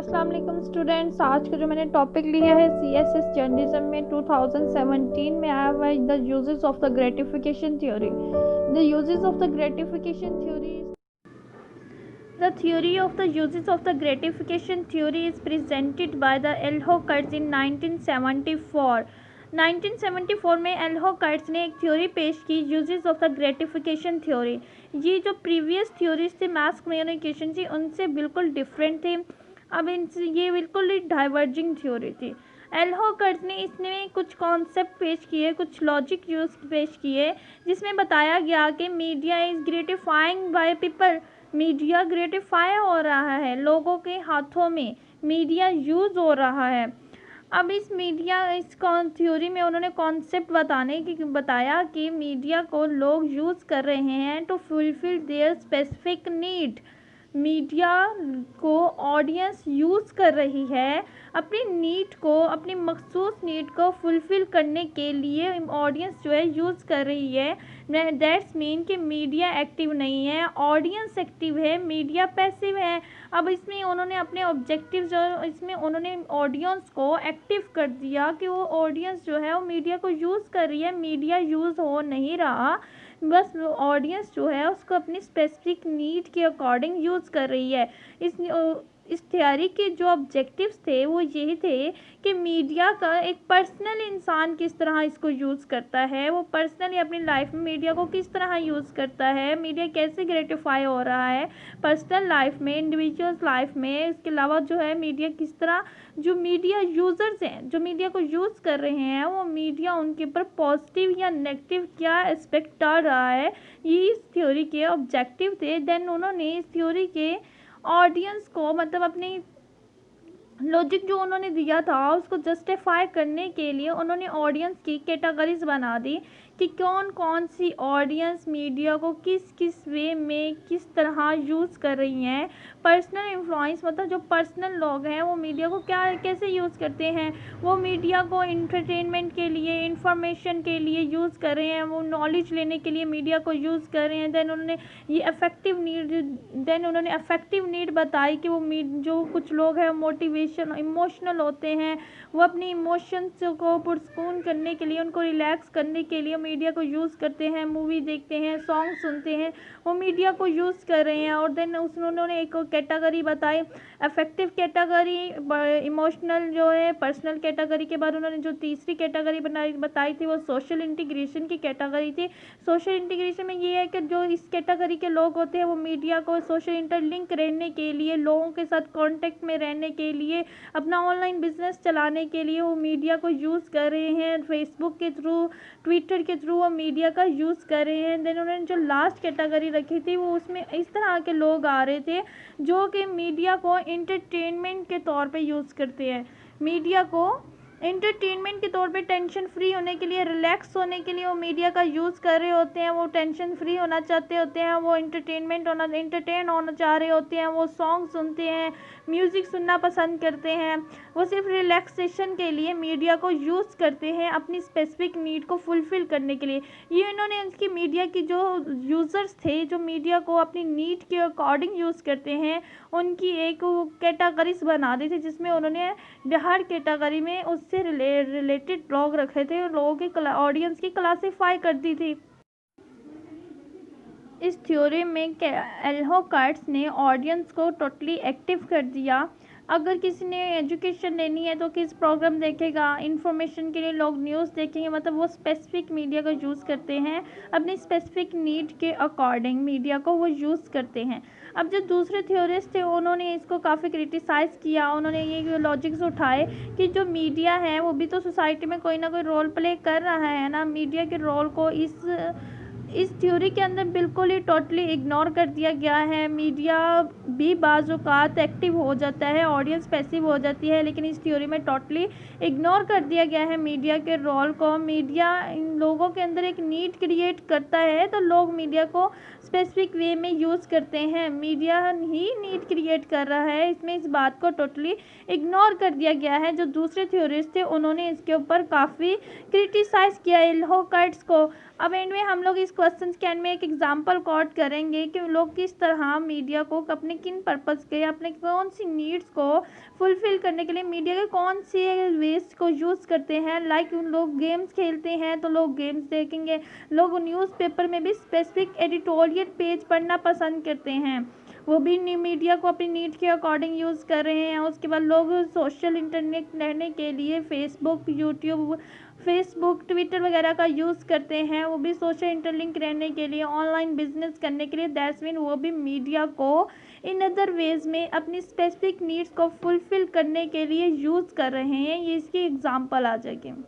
अस्सलाम वालेकुम स्टूडेंट्स। आज का जो मैंने टॉपिक लिया है CSS जर्नलिज्म में 2017 में आया हुआ है the uses of the gratification theory. The uses of the gratification theory The theory of the uses of the gratification theory is presented by the L.H. in 1974. 1974 में L.H. ने एक थ्योरी पेश की, uses of the gratification theory. ये जो previous theories थे mass communication की, उनसे बिल्कुल डिफरेंट थे। अब इनसे ये बिल्कुल ही डाइवर्जिंग थ्योरी थी। L.H. ने इसमें कुछ कॉन्सेप्ट पेश किए, कुछ लॉजिक यूज पेश किए, जिसमें बताया गया कि media is gratifying by people. Media gratify हो रहा है, लोगों के हाथों में मीडिया यूज़ हो रहा है। अब इस थ्योरी में उन्होंने कॉन्सेप्ट बताया कि मीडिया को लोग यूज़ कर रहे हैं to fulfil their specific need. Media को ऑडियंस यूज़ कर रही है अपनी नीड को, अपनी मखसूस नीड को फुलफ़िल करने के लिए ऑडियंस जो है यूज़ कर रही है। दैट्स मीन कि मीडिया एक्टिव नहीं है, ऑडियंस एक्टिव है, मीडिया पैसिव है। अब इसमें उन्होंने अपने ऑब्जेक्टिव इसमें उन्होंने ऑडियंस को एक्टिव कर दिया कि वो ऑडियंस जो है वो मीडिया को यूज़ कर रही है, मीडिया यूज़ हो नहीं रहा, बस ऑडियंस जो है उसको अपनी स्पेसिफिक नीड के अकॉर्डिंग यूज़ कर रही है। इस थ्योरी के जो ऑब्जेक्टिव्स थे वो यही थे कि मीडिया का एक पर्सनल इंसान किस तरह इसको यूज़ करता है, वो पर्सनली अपनी लाइफ में मीडिया को किस तरह यूज़ करता है, मीडिया कैसे ग्रेटिफाई हो रहा है पर्सनल लाइफ में, इंडिविजुअल्स लाइफ में। इसके अलावा जो है मीडिया किस तरह, जो मीडिया यूज़र्स हैं जो मीडिया को यूज़ कर रहे हैं, वो मीडिया उनके ऊपर पॉजिटिव या नेगेटिव क्या एस्पेक्ट डाल रहा है, ये इस थ्योरी के ऑब्जेक्टिव थे। देन उन्होंने इस थ्योरी के ऑडियंस को, मतलब अपनी लॉजिक जो उन्होंने दिया था उसको जस्टिफाई करने के लिए उन्होंने ऑडियंस की कैटेगरीज बना दी कि कौन कौन सी ऑडियंस मीडिया को किस किस वे में किस तरह यूज़ कर रही हैं। पर्सनल इन्फ्लुएंस, मतलब जो पर्सनल लोग हैं वो मीडिया को कैसे यूज़ करते हैं, वो मीडिया को इंटरटेनमेंट के लिए, इंफॉर्मेशन के लिए यूज़ कर रहे हैं, वो नॉलेज लेने के लिए मीडिया को यूज़ कर रहे हैं। देन उन्होंने अफेक्टिव नीड बताई कि वो जो कुछ लोग हैं मोटिवेशन इमोशनल होते हैं, वो अपनी इमोशंस को पुरस्कून करने के लिए, उनको रिलैक्स करने के लिए मीडिया को यूज़ करते हैं, मूवी देखते हैं, सॉन्ग सुनते हैं, वो मीडिया को यूज़ कर रहे हैं। और देन उन्होंने एक कैटेगरी बताई अफेक्टिव कैटेगरी, इमोशनल जो है पर्सनल कैटेगरी के बाद उन्होंने जो तीसरी कैटेगरी बताई थी वो सोशल इंटीग्रेशन की कैटेगरी थी। सोशल इंटीग्रेशन में ये है कि जो इस कैटेगरी के लोग होते हैं वो मीडिया को सोशल इंटरलिंक रहने के लिए, लोगों के साथ कांटेक्ट में रहने के लिए, अपना ऑनलाइन बिजनेस चलाने के लिए वो मीडिया को यूज़ कर रहे हैं, फेसबुक के थ्रू, ट्विटर के थ्रू वो मीडिया का यूज़ कर रहे हैं। देन उन्होंने जो लास्ट कैटेगरी रखी थी वो उसमें इस तरह के लोग आ रहे थे जो कि मीडिया को एंटरटेनमेंट के तौर पे यूज़ करते हैं, मीडिया को एंटरटेनमेंट के तौर पे टेंशन फ्री होने के लिए, रिलैक्स होने के लिए वो मीडिया का यूज़ कर रहे होते हैं, वो टेंशन फ्री होना चाहते होते हैं, वो एंटरटेन होना चाह रहे होते हैं, वो सॉन्ग सुनते हैं, म्यूज़िक सुनना पसंद करते हैं, वो सिर्फ रिलैक्सेशन के लिए मीडिया को यूज़ करते हैं अपनी स्पेसिफिक नीड को फुलफ़िल करने के लिए। ये इन्होंने इसकी मीडिया की जो यूज़र्स थे जो मीडिया को अपनी नीड के अकॉर्डिंग यूज़ करते हैं, उनकी एक कैटेगरीज बना दी थी, जिसमें उन्होंने हर कैटेगरी में उससे रिलेटेड लोग रखे थे और लोगों की ऑडियंस की क्लासीफाई कर दी थी। इस थ्योरी में L.H. ने ऑडियंस को टोटली एक्टिव कर दिया। अगर किसी ने एजुकेशन लेनी है तो किस प्रोग्राम देखेगा, इन्फॉर्मेशन के लिए लोग न्यूज़ देखेंगे, मतलब वो स्पेसिफिक मीडिया का यूज़ करते हैं, अपनी स्पेसिफिक नीड के अकॉर्डिंग मीडिया को वो यूज़ करते हैं। अब जो दूसरे थ्योरिस्ट थे उन्होंने इसको काफ़ी क्रिटिसाइज़ किया, उन्होंने ये लॉजिक्स उठाए कि जो मीडिया है वो भी तो सोसाइटी में कोई ना कोई रोल प्ले कर रहा है ना, मीडिया के रोल को इस थ्योरी के अंदर बिल्कुल ही टोटली इग्नोर कर दिया गया है। मीडिया भी बाज़ औक़ात एक्टिव हो जाता है, ऑडियंस पैसिव हो जाती है, लेकिन इस थ्योरी में टोटली इग्नोर कर दिया गया है मीडिया के रोल को। मीडिया इन लोगों के अंदर एक नीड क्रिएट करता है तो लोग मीडिया को स्पेसिफिक वे में यूज़ करते हैं। मीडिया ही नीड क्रिएट कर रहा है, इसमें इस बात को टोटली इग्नोर कर दिया गया है। जो दूसरे थ्योरिस्ट थे उन्होंने इसके ऊपर काफ़ी क्रिटिसाइज़ किया एल्होकाइट्स को। अब एंड में हम लोग इस क्वेश्चन के एंड में एक एग्जांपल कोट करेंगे कि लोग किस तरह मीडिया को अपने किन पर्पज़ के, अपने कौन सी नीड्स को फुलफिल करने के लिए मीडिया के कौन से वेस्ट को यूज़ करते हैं। लाइक उन लोग गेम्स खेलते हैं तो लोग गेम्स देखेंगे, लोग न्यूज़पेपर में भी स्पेसिफिक एडिटोरियल पेज पढ़ना पसंद करते हैं, वो भी मीडिया को अपनी नीड के अकॉर्डिंग यूज़ कर रहे हैं। उसके बाद लोग सोशल इंटरनेट रहने के लिए फेसबुक ट्विटर वगैरह का यूज़ करते हैं, वो भी सोशल इंटरलिंक रहने के लिए, ऑनलाइन बिजनेस करने के लिए। दैट्स मीन वो भी मीडिया को इन अदर वेज में अपनी स्पेसिफिक नीड्स को फुलफिल करने के लिए यूज़ कर रहे हैं। ये इसकी एग्जांपल आ जाएगी।